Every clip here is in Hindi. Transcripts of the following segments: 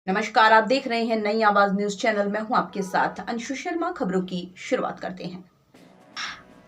नमस्कार, आप देख रहे हैं नई आवाज न्यूज चैनल। मैं हूं आपके साथ अंशु शर्मा। खबरों की शुरुआत करते हैं।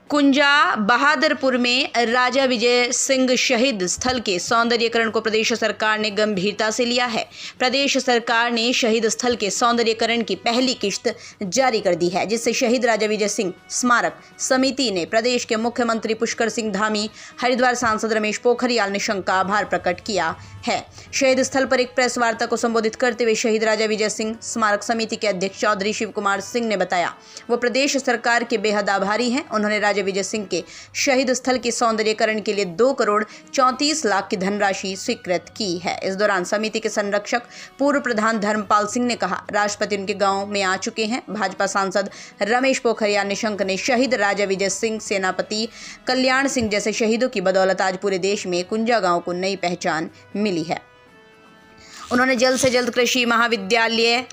कुंजा बहादुरपुर में राजा विजय सिंह शहीद स्थल के सौंदर्यीकरण को प्रदेश सरकार ने गंभीरता से लिया है। प्रदेश सरकार ने शहीद स्थल के सौंदर्यीकरण की पहली किश्त जारी कर दी है, जिससे शहीद राजा विजय सिंह स्मारक समिति ने प्रदेश के मुख्यमंत्री पुष्कर सिंह धामी, हरिद्वार सांसद रमेश पोखरियाल निशंक का आभार प्रकट किया है। शहीद स्थल पर एक प्रेस वार्ता को संबोधित करते हुए शहीद राजा विजय सिंह स्मारक समिति के अध्यक्ष चौधरी शिव कुमार सिंह ने बताया वो प्रदेश सरकार के बेहद आभारी हैं। उन्होंने राजा विजय सिंह के शहीद स्थल के सौंदर्यीकरण के लिए 2 करोड़ 34 लाख की धनराशि स्वीकृत की है। इस दौरान समिति के संरक्षक पूर्व प्रधान धर्मपाल सिंह ने कहा, राष्ट्रपति उनके गांव में आ चुके हैं। भाजपा सांसद रमेश पोखरियाल निशंक ने शहीद राजा विजय सिंह, सेनापति कल्याण सिंह जैसे शहीदों की बदौलत आज पूरे देश में कुंजा गांव को नई पहचान मिली है। उन्होंने जल्द से जल्द कृषि महाविद्यालय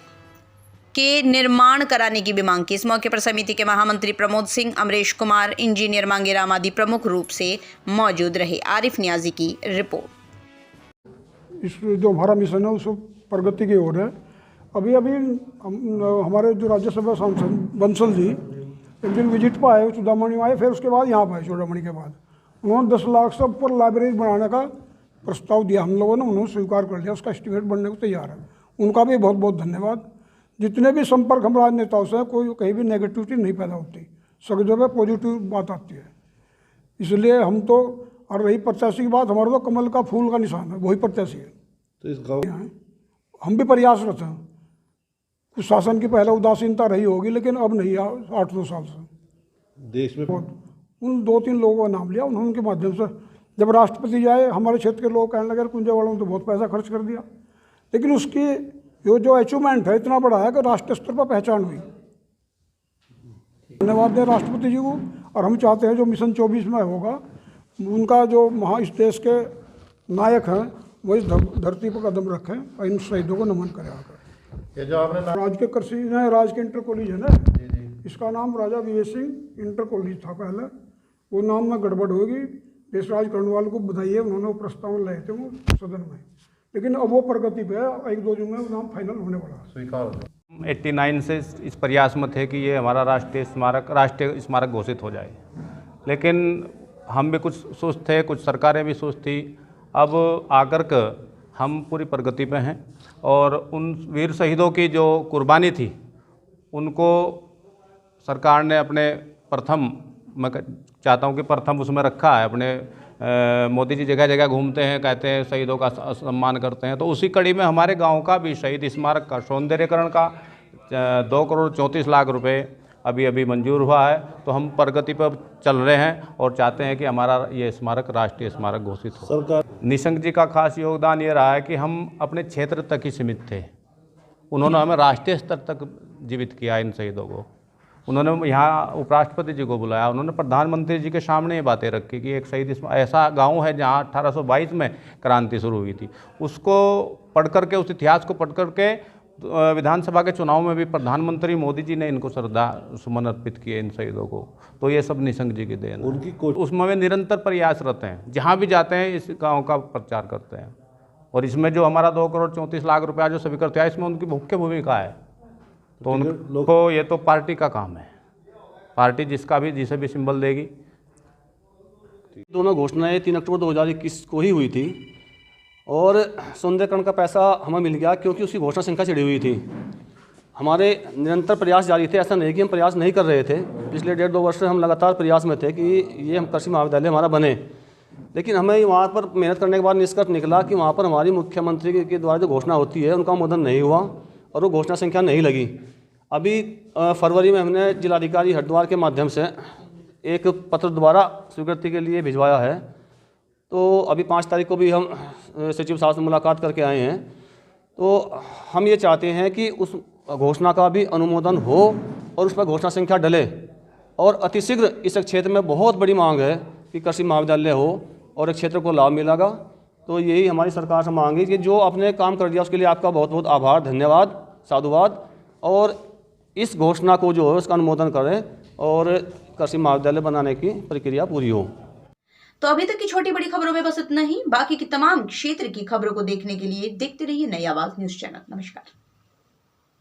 के निर्माण कराने की भी मांग की। इस मौके पर समिति के महामंत्री प्रमोद सिंह, अमरेश कुमार, इंजीनियर मांगेराम आदि प्रमुख रूप से मौजूद रहे। आरिफ नियाजी की रिपोर्ट। इस जो हमारा मिशन है उस प्रगति की ओर है। अभी हमारे जो राज्यसभा सांसद बंसल जी एक दिन विजिट पर आए, चूड़ामणि आए, फिर उसके बाद यहाँ पर आए। चूड़ामणि के बाद उन्होंने 10 लाख से ऊपर लाइब्रेरी बनाने का प्रस्ताव दिया हम लोगों ने, उन्होंने स्वीकार कर लिया। उसका एस्टिमेट बनने को तैयार है। उनका भी बहुत बहुत धन्यवाद। जितने भी संपर्क हम राजनेताओं से कोई कहीं भी नेगेटिविटी नहीं पैदा होती, सब जगह पॉजिटिव बात आती है। इसलिए हम तो, और रही प्रत्याशी की बात, हमारा तो कमल का फूल का निशान है, वही प्रत्याशी है। तो इस गाँव हम भी प्रयासरत हैं। कुछ शासन की पहले उदासीनता रही होगी, लेकिन अब नहीं, 8-9 साल से देश में उन 2-3 लोगों का नाम लिया उन्होंने। उनके माध्यम से जब राष्ट्रपति जाए, हमारे क्षेत्र के लोग कहने लगे कुंजा वालों ने तो बहुत पैसा खर्च कर दिया, लेकिन उसकी जो अचीवमेंट है इतना बड़ा है कि राष्ट्रीय स्तर पर पहचान हुई। धन्यवाद दें राष्ट्रपति जी को। और हम चाहते हैं जो मिशन 24 में होगा, उनका जो इस देश के नायक हैं वो इस धरती पर कदम रखें और इन शहीदों को नमन करें। आकर जो आपने राज के कृषि ने, राज के इंटर कॉलेज है ना, इसका नाम राजा विजय सिंह इंटर कॉलेज था पहले। वो नाम में गड़बड़ होगी। देशराज कर्णवाल को बधाई है, उन्होंने वो प्रस्ताव लाए थे वो सदन में, लेकिन अब वो प्रगति पे है। 1-2 दिन में वो नाम फाइनल होने वाला है। स्वीकार 89 से इस प्रयास में थे कि ये हमारा राष्ट्रीय स्मारक घोषित हो जाए, लेकिन हम भी कुछ सुस्त थे, कुछ सरकारें भी सुस्त थी। अब आकर के हम पूरी प्रगति पे हैं और उन वीर शहीदों की जो कुर्बानी थी उनको सरकार ने अपने प्रथम, मैं चाहता हूँ कि प्रथम उसमें रखा है। अपने मोदी जी जगह जगह घूमते हैं, कहते हैं शहीदों का सम्मान करते हैं, तो उसी कड़ी में हमारे गांव का भी शहीद स्मारक का सौंदर्यीकरण का 2 करोड़ 34 लाख रुपए अभी मंजूर हुआ है। तो हम प्रगति पर चल रहे हैं और चाहते हैं कि हमारा ये स्मारक राष्ट्रीय स्मारक घोषित हो। सरकार निशंक जी का खास योगदान ये रहा है कि हम अपने क्षेत्र तक ही सीमित थे, उन्होंने हमें राष्ट्रीय स्तर तक जीवित किया। इन शहीदों को उन्होंने यहाँ उपराष्ट्रपति जी को बुलाया, उन्होंने प्रधानमंत्री जी के सामने ये बातें रखी कि एक शहीद ऐसा गांव है जहाँ 1822 में क्रांति शुरू हुई थी। उसको पढ़ करके, उस इतिहास को पढ़ करके विधानसभा के चुनाव में भी प्रधानमंत्री मोदी जी ने इनको श्रद्धा सुमन अर्पित किए इन शहीदों को। तो ये सब निशंक जी की देन उनकी उसमें वे निरंतर प्रयासरत हैं। जहाँ भी जाते हैं इस गाँव का प्रचार करते हैं। और इसमें जो हमारा 2 करोड़ 34 लाख रुपया जो स्वीकृत है, इसमें उनकी मुख्य भूमिका है। तो उनको ये तो पार्टी का काम है, पार्टी जिसे भी सिंबल देगी। दोनों घोषणाएं 3 अक्टूबर 2021 को ही हुई थी और सौंदर्यीकरण का पैसा हमें मिल गया क्योंकि उसकी घोषणा संख्या चढ़ी हुई थी। हमारे निरंतर प्रयास जारी थे, ऐसा नहीं कि हम प्रयास नहीं कर रहे थे। पिछले 1.5-2 वर्ष से हम लगातार प्रयास में थे कि ये हम कृषि महाविद्यालय हमारा बने, लेकिन हमें वहाँ पर मेहनत करने के बाद निष्कर्ष निकला कि वहाँ पर हमारी मुख्यमंत्री के द्वारा जो घोषणा होती है उनका अनुमोदन नहीं हुआ और वो घोषणा संख्या नहीं लगी। अभी फरवरी में हमने जिलाधिकारी हरिद्वार के माध्यम से एक पत्र दोबारा स्वीकृति के लिए भिजवाया है। तो अभी 5 तारीख को भी हम सचिव साहब से मुलाकात करके आए हैं। तो हम ये चाहते हैं कि उस घोषणा का भी अनुमोदन हो और उस पर घोषणा संख्या डले और अतिशीघ्र इस क्षेत्र में बहुत बड़ी मांग है कि कृषि महाविद्यालय हो और एक क्षेत्र को लाभ मिलेगा। तो यही हमारी सरकार से मांग है कि जो आपने काम कर दिया उसके लिए आपका बहुत बहुत आभार, धन्यवाद, साधुवाद। और इस घोषणा को जो है उसका अनुमोदन करें और कृषि महाविद्यालय बनाने की प्रक्रिया पूरी हो। तो अभी तक की छोटी बड़ी खबरों में बस इतना ही। बाकी की तमाम क्षेत्र की खबरों को देखने के लिए देखते रहिए नई आवाज न्यूज चैनल। नमस्कार।